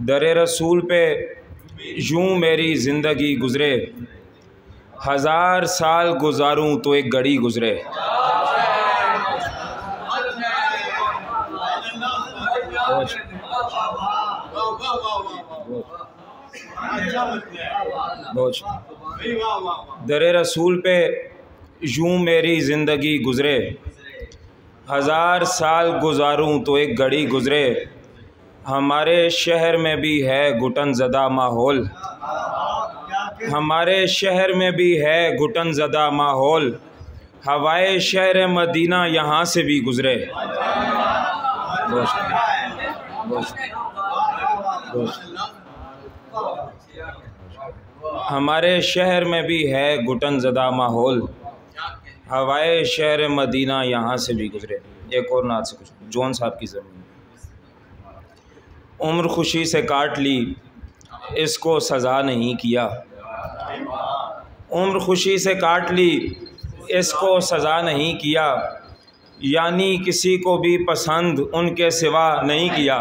दरे रसूल पे यूं मेरी ज़िंदगी गुज़रे, 1000 साल गुजारूं तो एक घड़ी गुज़रे। दरे रसूल पे यूं मेरी ज़िंदगी गुज़रे, 1000 साल गुजारूं तो एक घड़ी गुज़रे। हमारे शहर में भी है घुटन ज़दा माहौल, हमारे शहर में भी है घुटन ज़दा माहौल। हवाए शहर मदीना यहाँ से भी गुज़रे। हमारे शहर में भी है घुटन ज़दा माहौल, हवाए शहर मदीना यहाँ से भी गुज़रे। एक और नात से कुछ जॉन साहब की ज़मीन। उम्र खुशी से काट ली, इसको सज़ा नहीं किया। उम्र खुशी से काट ली, इसको सज़ा नहीं किया। यानी किसी को भी पसंद उनके सिवा नहीं किया।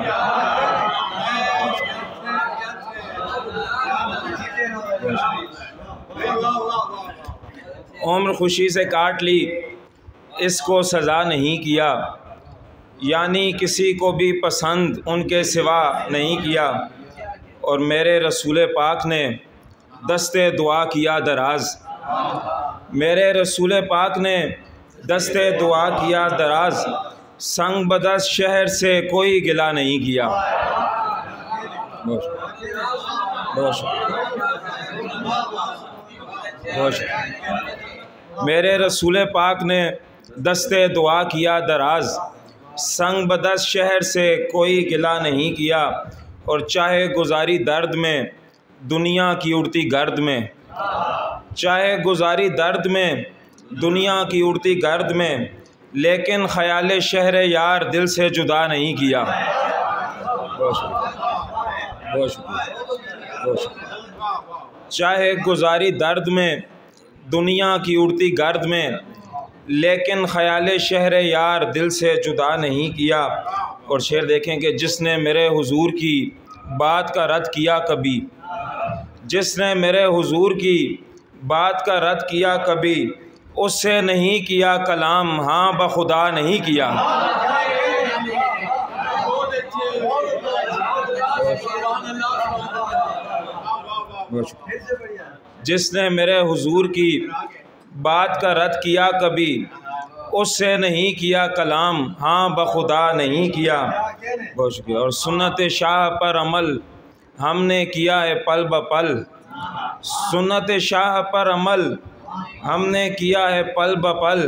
उम्र खुशी से काट ली, इसको सज़ा नहीं किया। यानी किसी को भी पसंद उनके सिवा नहीं किया। और मेरे रसूल पाक ने दस्ते दुआ किया दराज, मेरे रसूल पाक ने दस्ते दुआ किया दराज। संग बदस शहर से कोई गिला नहीं किया। मेरे रसूल पाक ने दस्ते दुआ किया दराज, संग बदस शहर से कोई गिला नहीं किया। और चाहे गुजारी दर्द में दुनिया की उड़ती गर्द में, चाहे गुजारी दर्द में दुनिया की उड़ती गर्द में, लेकिन ख़याल शहर यार दिल से जुदा नहीं किया। चाहे गुजारी दर्द में दुनिया की उड़ती गर्द में, लेकिन ख़याल शहर यार दिल से जुदा नहीं किया। और शेर देखें कि जिसने मेरे हुजूर की बात का रद्द किया कभी, जिसने मेरे हुजूर की बात का रद्द किया कभी, उससे नहीं किया कलाम, हाँ बखुदा नहीं किया। जिसने मेरे हुजूर की बात का रद्द किया कभी, उससे नहीं किया कलाम, हाँ बखुदा नहीं किया। बहुत शुक्रिया। और सुन्नत शाह पर अमल हमने किया है पल ब पल, सुन्नत शाह पर अमल हमने किया है पल ब पल।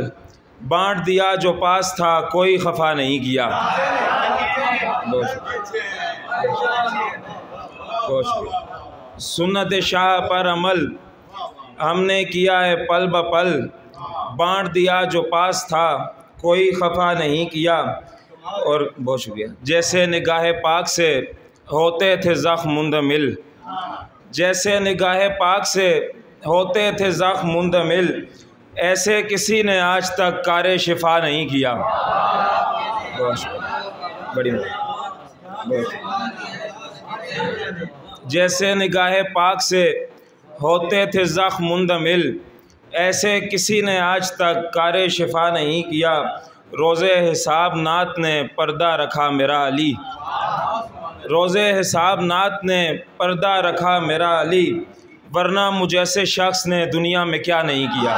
बांट दिया जो पास था कोई खफा नहीं किया। सुन्नत शाह पर अमल हमने किया है पल ब पल। बांट दिया जो पास था कोई खफा नहीं किया। और बहुत शुक्रिया। जैसे निगाह पाक से होते थे ज़ख्म मुंदमिल, जैसे निगाह पाक से होते थे ज़ख्म मुंदमिल, ऐसे किसी ने आज तक कार शिफा नहीं किया। बड़ी जैसे निगाह पाक से होते थे ज़ख्म मुंदमिल, ऐसे किसी ने आज तक कार शिफा नहीं किया। रोज़े हिसाब नात ने पर्दा रखा मेरा अली, रोज़े हिसाब नात ने पर्दा रखा मेरा अली, वरना मुझे ऐसे शख्स ने दुनिया में क्या नहीं किया।